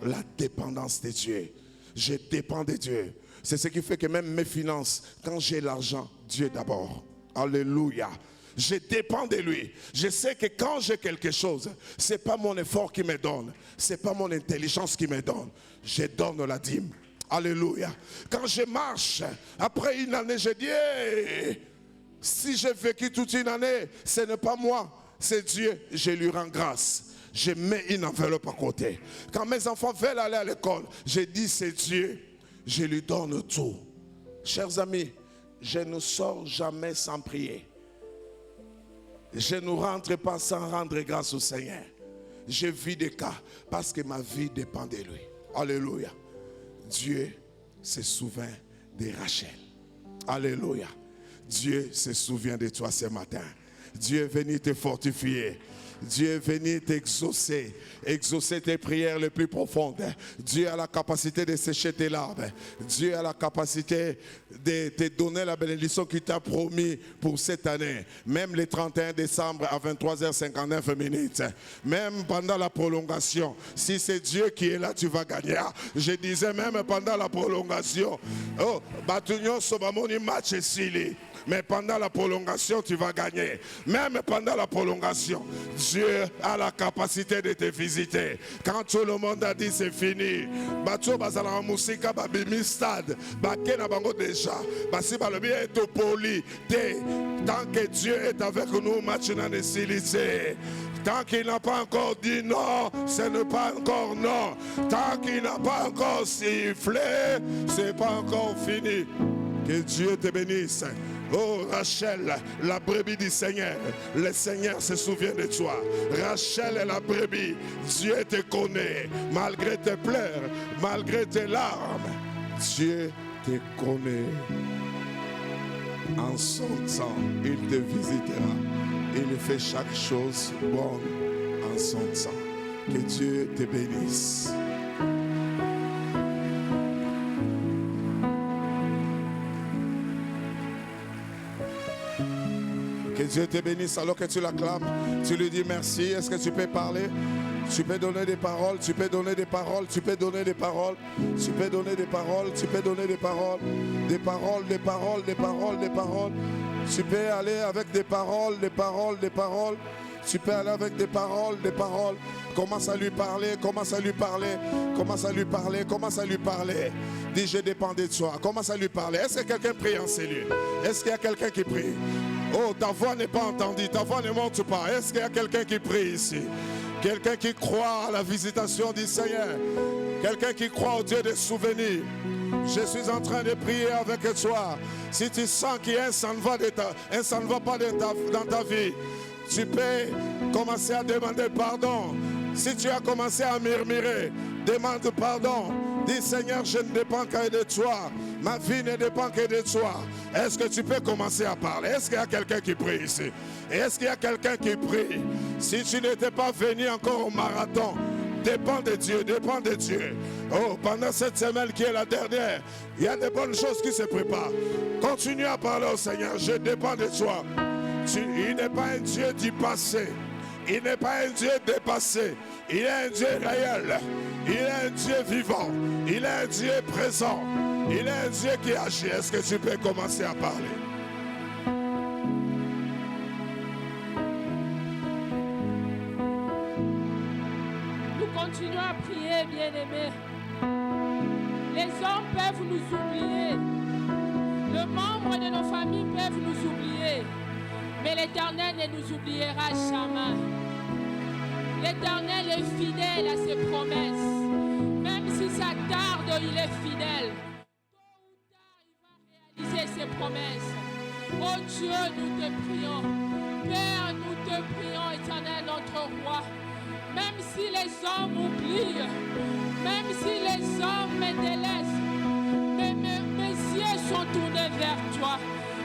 La dépendance de Dieu. Je dépends de Dieu. C'est ce qui fait que même mes finances, quand j'ai l'argent, Dieu d'abord. Alléluia. Je dépends de lui. Je sais que quand j'ai quelque chose, ce n'est pas mon effort qui me donne. Ce n'est pas mon intelligence qui me donne. Je donne la dîme. Alléluia. Quand je marche, après une année, je dis, hey, si j'ai vécu toute une année, ce n'est pas moi, c'est Dieu. Je lui rends grâce. Je mets une enveloppe à côté. Quand mes enfants veulent aller à l'école, je dis, c'est Dieu. Je lui donne tout. Chers amis, je ne sors jamais sans prier. Je ne rentre pas sans rendre grâce au Seigneur. Je vis des cas parce que ma vie dépend de lui. Alléluia. Dieu se souvient de Rachel. Alléluia. Dieu se souvient de toi ce matin. Dieu est venu te fortifier. Dieu est venu t'exaucer, exaucer tes prières les plus profondes. Dieu a la capacité de sécher tes larmes. Dieu a la capacité de te donner la bénédiction qu'il t'a promis pour cette année. Même le 31 décembre à 23h59. Même pendant la prolongation. Si c'est Dieu qui est là, tu vas gagner. Je disais même pendant la prolongation. Oh, Batugnon Sobamoni match ici. Mais pendant la prolongation, tu vas gagner. Même pendant la prolongation, Dieu a la capacité de te visiter. Quand tout le monde a dit c'est fini, Bato bazala musika babimi stade, bakena bango déjà, basi balobi est poli. Tant que Dieu est avec nous, match n'a nécessité. Tant qu'il n'a pas encore dit non, ce n'est pas encore non. Tant qu'il n'a pas encore sifflé, ce n'est pas encore fini. Que Dieu te bénisse. Oh Rachel, la brebis du Seigneur, le Seigneur se souvient de toi. Rachel est la brebis, Dieu te connaît, malgré tes pleurs, malgré tes larmes, Dieu te connaît. En son temps, il te visitera, il fait chaque chose bonne en son temps. Que Dieu te bénisse. Que Dieu te bénisse alors que tu l'acclames. Tu lui dis merci. Est-ce que tu peux parler? Tu peux donner des paroles. Tu peux donner des paroles. Tu peux donner des paroles. Tu peux donner des paroles. Tu peux donner des paroles. Des paroles, des paroles, des paroles, des paroles. Tu peux aller avec des paroles, des paroles, des paroles. Tu peux aller avec des paroles, des paroles. Commence à lui parler, commence à lui parler, commence à lui parler, commence à lui parler. Dis, je dépends de toi. Commence à lui parler. Est-ce que quelqu'un prie en cellule? Est-ce qu'il y a quelqu'un qui prie? Oh, ta voix n'est pas entendue, ta voix ne monte pas. Est-ce qu'il y a quelqu'un qui prie ici? Quelqu'un qui croit à la visitation du Seigneur? Quelqu'un qui croit au Dieu des souvenirs? Je suis en train de prier avec toi. Si tu sens qu'il y a un ça ne va pas dans ta vie, tu peux commencer à demander pardon. Si tu as commencé à murmurer, demande pardon. Dis Seigneur, je ne dépends que de toi. Ma vie ne dépend que de toi. Est-ce que tu peux commencer à parler? Est-ce qu'il y a quelqu'un qui prie ici? Est-ce qu'il y a quelqu'un qui prie? Si tu n'étais pas venu encore au marathon, dépends de Dieu, dépends de Dieu. Oh, pendant cette semaine qui est la dernière, il y a de bonnes choses qui se préparent. Continue à parler au Seigneur, je dépends de toi. Il n'est pas un Dieu du passé. Il n'est pas un Dieu dépassé. Il est un Dieu réel. Il est un Dieu vivant. Il est un Dieu présent. Il est un Dieu qui agit. Est-ce que tu peux commencer à parler? Nous continuons à prier, bien-aimés. Les hommes peuvent nous oublier. Les membres de nos familles peuvent nous oublier. Mais l'Éternel ne nous oubliera jamais. L'Éternel est fidèle à ses promesses. Même si ça tarde, il est fidèle. Tôt ou tard, il va réaliser ses promesses. Oh Dieu, nous te prions. Père, nous te prions, Éternel, notre roi. Même si les hommes oublient, même si les hommes me délaissent, mes yeux sont tournés vers toi.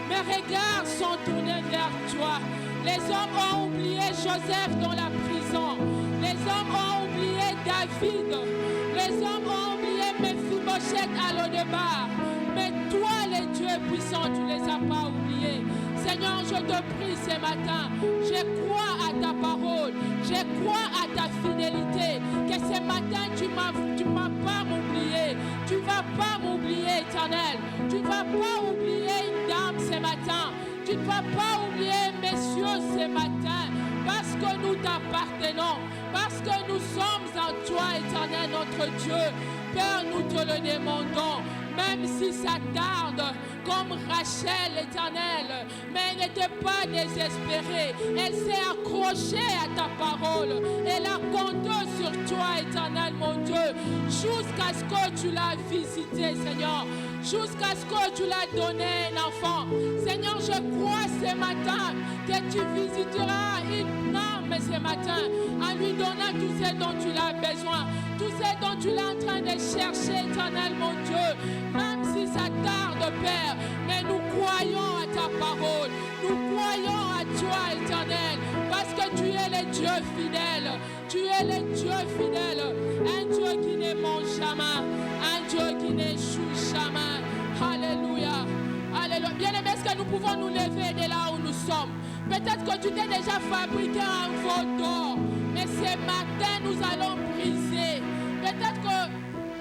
Mes regards sont tournés vers toi. Les hommes ont oublié Joseph dans la prison. Les hommes ont oublié David. Les hommes ont oublié Mephibosheth à l'Odebar. Mais toi, les dieux puissants, tu ne les as pas oubliés. Seigneur, je te prie ce matin. Je crois à ta parole. Je crois à ta fidélité. Que ce matin, tu ne vas pas m'oublier. Tu ne vas pas m'oublier, Éternel. Tu ne vas pas oublier une dame ce matin. Tu ne vas pas oublier, messieurs, ce matin. Parce que nous t'appartenons. Parce que nous sommes en toi, Éternel, notre Dieu. Père, nous te le demandons. Même si ça tarde, comme Rachel, l'Éternel, mais elle n'était pas désespérée. Elle s'est accrochée à ta parole. Elle a compté sur toi, Éternel, mon Dieu, jusqu'à ce que tu l'as visité, Seigneur. Jusqu'à ce que tu l'as donné un enfant. Seigneur, je crois ce matin que tu visiteras une âme ce matin en lui donnant tout ce dont tu as besoin. Tout ce dont tu es en train de chercher, Éternel, mon Dieu. Même si ça tarde, Père, mais nous croyons à ta parole. Nous croyons à toi, Éternel, parce que tu es le Dieu Dieu fidèle. Tu es le Dieu fidèle. Un Dieu qui ne mange jamais. Un Dieu qui n'échoue jamais. Alléluia. Alléluia. Bien-aimés, est-ce que nous pouvons nous lever de là où nous sommes? Peut-être que tu t'es déjà fabriqué un veau d'or. Mais ce matin, nous allons briser. Peut-être que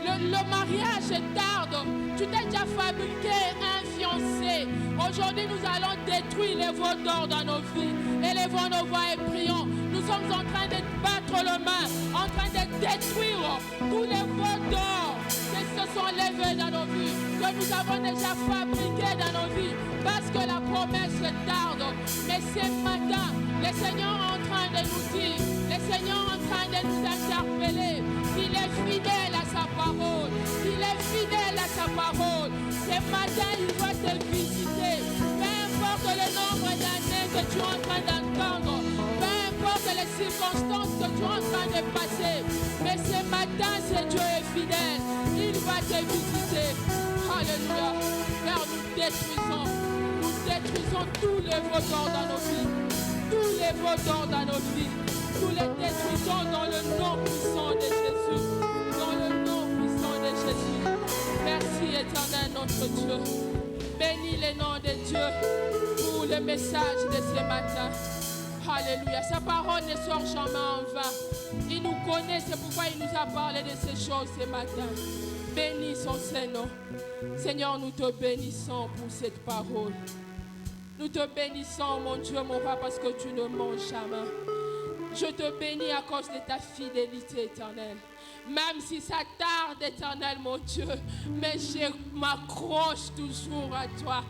le mariage tarde. Tu t'es déjà fabriqué un fiancé. Aujourd'hui, nous allons détruire les veaux d'or dans nos vies. Élevons nos voix et prions. Nous sommes en train de battre le main, en train de détruire tous les veaux d'or qui se sont levés dans nos vies, que nous avons déjà fabriqués dans nos vies, parce que la promesse tarde. Mais ce matin, le Seigneur est en train de nous dire, le Seigneur est en train de nous interpeller, qu'il est fidèle à sa parole, qu'il est fidèle à sa parole. Ce matin, il va te visiter. Peu importe le nombre d'années que tu es en train d'entendre, peu importe les circonstances que tu es en train de passer, mais ce matin, ce Dieu est fidèle. Il va te visiter. Alléluia. Car nous détruisons tous les veaux d'or dans nos vies. Tous les veaux d'or dans nos vies. Nous les détruisons dans le nom puissant de Jésus. Dans le nom puissant de Jésus. Merci éternel notre Dieu. Bénis le nom de Dieu pour le message de ce matin. Alléluia. Sa parole ne sort jamais en vain. Il nous connaît, c'est pourquoi il nous a parlé de ces choses ce matin. Bénis son Seigneur. Seigneur, nous te bénissons pour cette parole. Nous te bénissons, mon Dieu, mon roi, parce que tu ne mens jamais. Je te bénis à cause de ta fidélité éternelle. Même si ça tarde, éternel, mon Dieu, mais je m'accroche toujours à toi.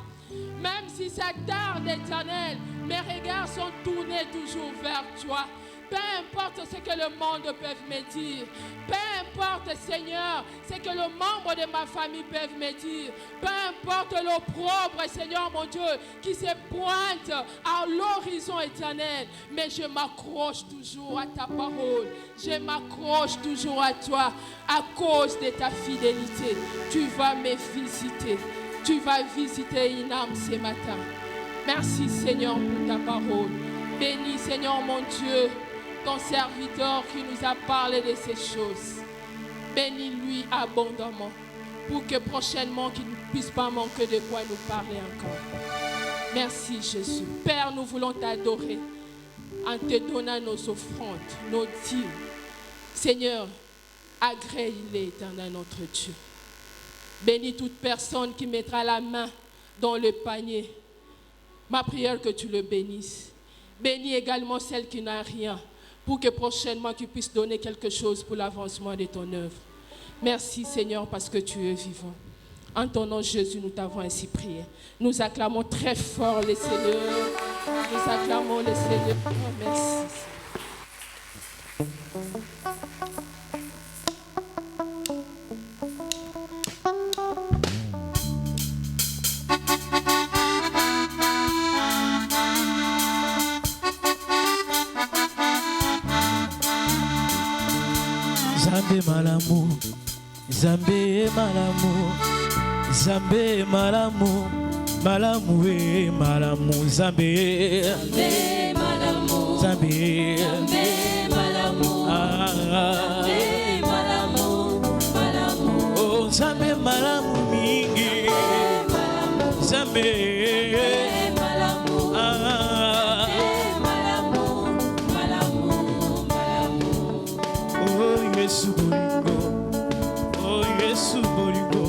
Même si ça tarde, éternel, mes regards sont tournés toujours vers toi. Peu importe ce que le monde peut me dire. Peu importe, Seigneur, ce que le membre de ma famille peut me dire. Peu importe l'opprobre, Seigneur mon Dieu, qui se pointe à l'horizon éternel. Mais je m'accroche toujours à ta parole. Je m'accroche toujours à toi à cause de ta fidélité. Tu vas me visiter. Tu vas visiter une âme ce matin. Merci, Seigneur, pour ta parole. Bénis, Seigneur mon Dieu, ton serviteur qui nous a parlé de ces choses. Bénis-lui abondamment pour que prochainement qu'il ne puisse pas manquer de quoi nous parler encore. Merci Jésus. Père, nous voulons t'adorer en te donnant nos offrandes, nos dîmes. Seigneur, agrée-les, éternel notre Dieu. Bénis toute personne qui mettra la main dans le panier. Ma prière que tu le bénisses. Bénis également celle qui n'a rien, pour que prochainement tu puisses donner quelque chose pour l'avancement de ton œuvre. Merci Seigneur parce que tu es vivant. En ton nom Jésus, nous t'avons ainsi prié. Nous acclamons très fort le Seigneur. Nous acclamons le Seigneur. Oh, merci. Zambe malamu, Zambe malamu, Zambe malamu, malamu we malamu, Zambe, Zambe malamu, Zambe, Zambe malamu, Zambe malamu, malamu, oh Zambe malamu mingi, Zambe malamu, malamu, malamu, malamu, oh Yesu bolingo, oh Yesu bolingo,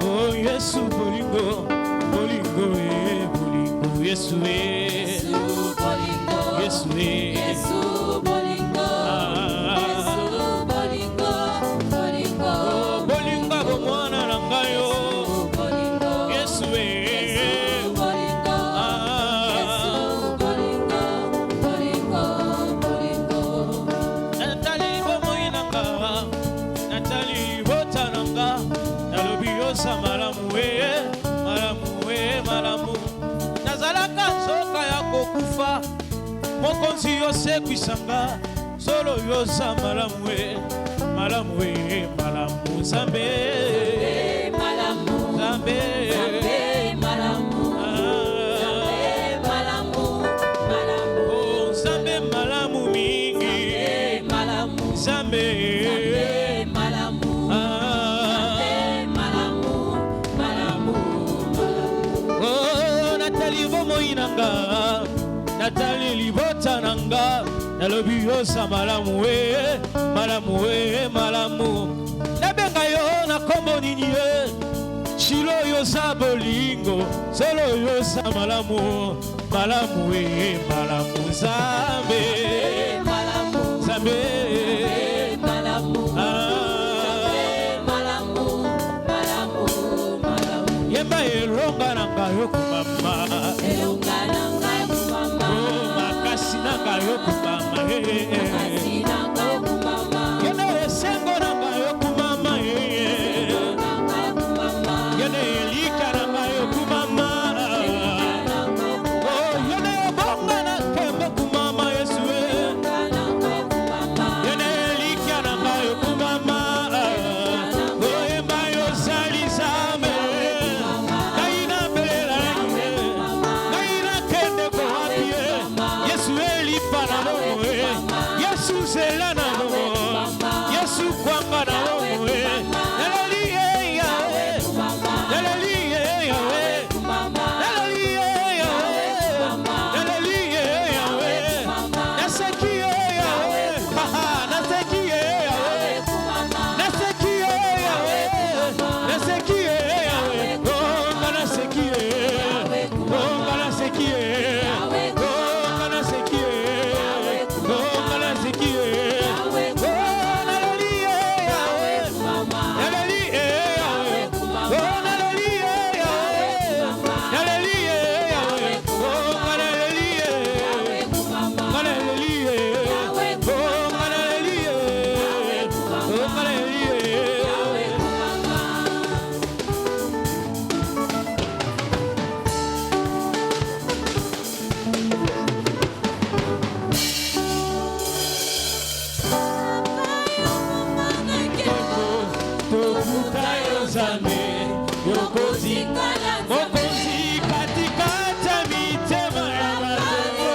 oh Yesu bolingo, bolingo bolingo, Yesu Yesu bolingo, Yesu Yesu bolingo, Yesu bolingo, bolingo, oh bolingo bomwana nangayo, bolingo, Yesu Yesu bolingo, Yesu bolingo, bolingo, bolingo. Natali bomoyi nanga, Natali botananga, nalobi yosa malamu we, malamu. Nazalaka soka ya kokufa, mokonzi yose kwisanga, solo yosa malamu we, malamu, Zambe, Malamu, Zambe, Zambe malamu, Zambe malamu, malamu, oh Zambe malamu mi. nanga Natali libota nanga nalobi yosa malamu we malamu we malamu nabenga yo na kombo nini ye Shilo yosa bolingo solo yosa malamu malamu we malamu zambe malamu zambe malamu malamu malamu malamu yemba elonga nanga yokumama elonga nanga yokumama makasi nanga yokumama makasi nanga yokumama yene esengo nanga yokumama yene elika nanga yokumama yene obonga na kembe kumama Yesu yene elika nanga yokumama oyemba yosali zame kaina belela kaina kende ko apie Yesu elipa na lomo Yesu zela na lomo Yesu kwanga na lomo nalaliye yawe nalaliye yawe nalaliye yawe nalaliye yawe nasekiye yawe nasekiye yawe nasekiye yawe nasekiye yawe gonga nasekiye gonga nasekiye gonga nasekiye gonga nasekiye nalaliye yawe nalaliye yawe nalaliye yawe nalaliye yawe gonga nalaliye nalaliye gonga nalaliye gonga nalaliye Tokutayozane yokozi mokozi katikata mitema ya bato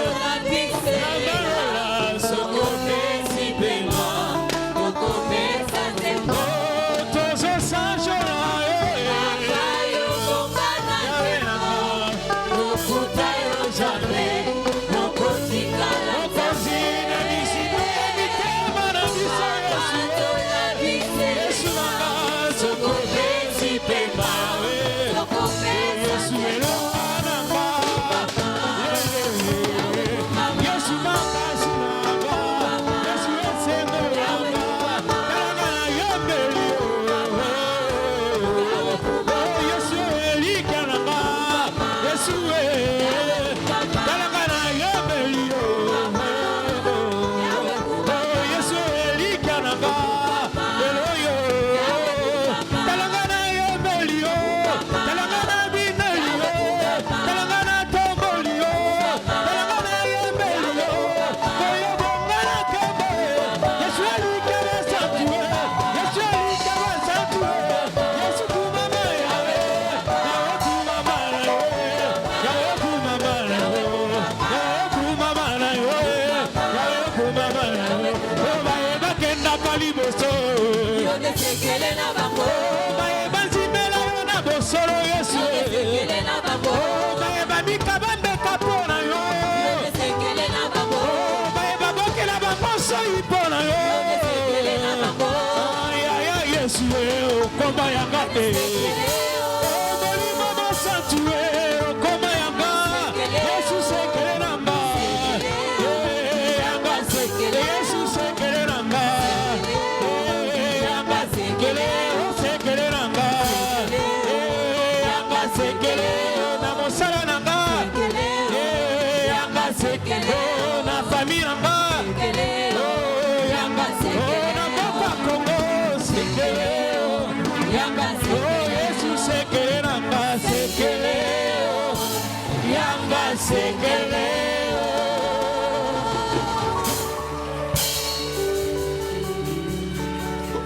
Nabalola sokopesi pema tozo sanjola yawe nanga tokutayozane mokozi na misino ya mitema na miso Yesu nanga sokopesi pema Yesu elonga nanga Yesu makasi nanga Yesu esengo nanga talanga na yombeli Yesu elika nanga Yesu talanga na yombeli Yesu elika nanga eloyo talanga na yombeli talanga na bineli talanga na tomboli talanga na yombeli koyo bonga na kembe Yesu elika basatue Yesu elika basatue Yesu kumama yawe yawe kumama yawe yawe kumama yawe yawe kumama yawe yawe kumama yawe obaye bakenda paliboso obaye banzimela yo na bosolo Yesu obaye bamikabambeka mpona yo obaye babokela baposo mpona yo ayaya Yesu okoma yanga te molimo mosantu okoma yanga Yesu sekele nanga yanga sekele Yesu sekele nanga yanga sekele sekele nanga yanga sekele na mosala nanga yanga sekele na famille nanga yanga sekele na mboka Kongo sekele yanga sekele Yesu sekele nanga sekele yanga sekele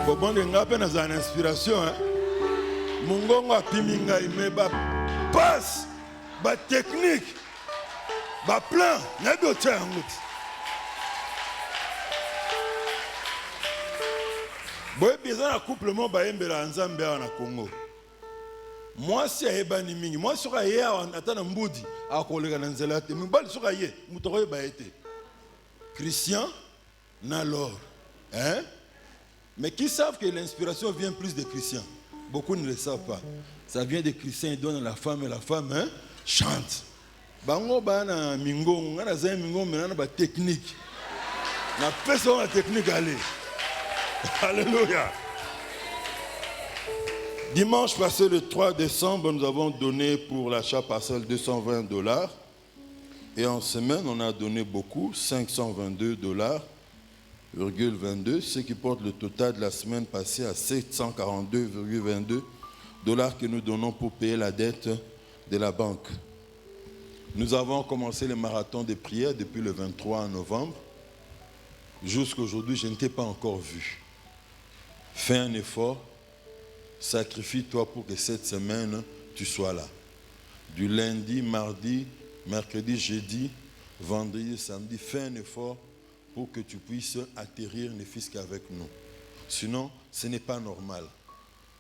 Bobonde ngape na za inspiration Mungongo apimi ngai me ba passe ba technique ba plan na do tsanguti boye bizana couple mo ba yembela nzambe na Congo Moi si ayebani mingi, moi soka ye atana mbudi akolega na nzela te, mibali soka ye mutoye ba été. Christian na l'or. Hein? Mais qui savent que l'inspiration vient plus des chrétiens? Beaucoup ne le savent pas. Ça vient des chrétiens, ils donnent à la femme et la femme chante. Bango bana mingo, ngana za mingo menana ba technique. Na personne la technique aller. Alléluia. Dimanche passé, le 3 décembre, nous avons donné pour l'achat parcelle $220. Et en semaine, on a donné beaucoup, $522,22, ce qui porte le total de la semaine passée à $742,22 que nous donnons pour payer la dette de la banque. Nous avons commencé le marathon de prière depuis le 23 novembre. Jusqu'à aujourd'hui, je ne t'ai pas encore vu. Fais un effort. Sacrifie-toi pour que cette semaine, tu sois là. Du lundi, mardi, mercredi, jeudi, vendredi, samedi, fais un effort pour que tu puisses atterrir ne fût-ce qu'avec nous. Sinon, ce n'est pas normal.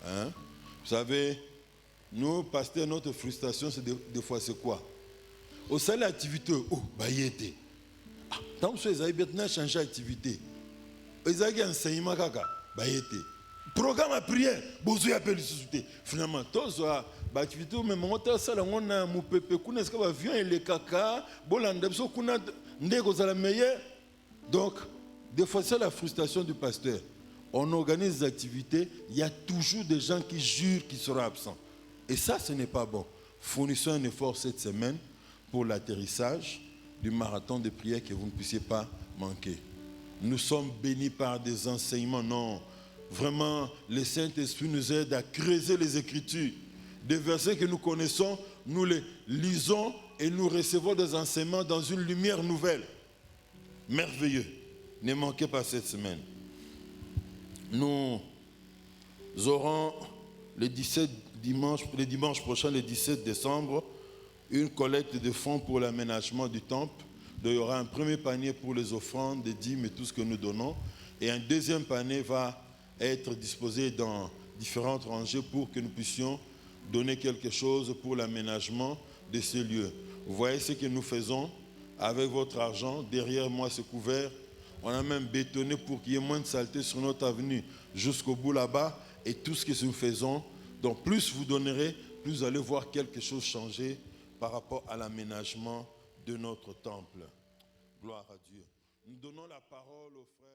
Hein? Vous savez, nous, pasteurs, notre frustration, c'est des fois, c'est quoi? Au sein de l'activité, oh, bah, y était. Tant que vous avez bien changé d'activité, vous avez un enseignement, bah, y était. Programme à prière, vous avez finalement, tous l'activité, mais mon temps, ça, on a mon pépé, qu'on est-ce que va vient les caca, bolanda, qu'on a des meilleur. Donc, des fois, c'est la frustration du pasteur. On organise des activités, il y a toujours des gens qui jurent qu'ils seront absents. Et ça, ce n'est pas bon. Fournissons un effort cette semaine pour l'atterrissage du marathon de prière que vous ne puissiez pas manquer. Nous sommes bénis par des enseignements, non. Vraiment, le Saint-Esprit nous aide à creuser les Écritures. Des versets que nous connaissons, nous les lisons et nous recevons des enseignements dans une lumière nouvelle. Merveilleux. Ne manquez pas cette semaine. Nous aurons le dimanche prochain, le 17 décembre, une collecte de fonds pour l'aménagement du temple. Donc, il y aura un premier panier pour les offrandes, des dîmes et tout ce que nous donnons. Et un deuxième panier va être disposé dans différentes rangées pour que nous puissions donner quelque chose pour l'aménagement de ces lieux. Vous voyez ce que nous faisons avec votre argent. Derrière moi, c'est couvert. On a même bétonné pour qu'il y ait moins de saleté sur notre avenue jusqu'au bout là-bas. Et tout ce que nous faisons, donc plus vous donnerez, plus vous allez voir quelque chose changer par rapport à l'aménagement de notre temple. Gloire à Dieu. Nous donnons la parole aux frères.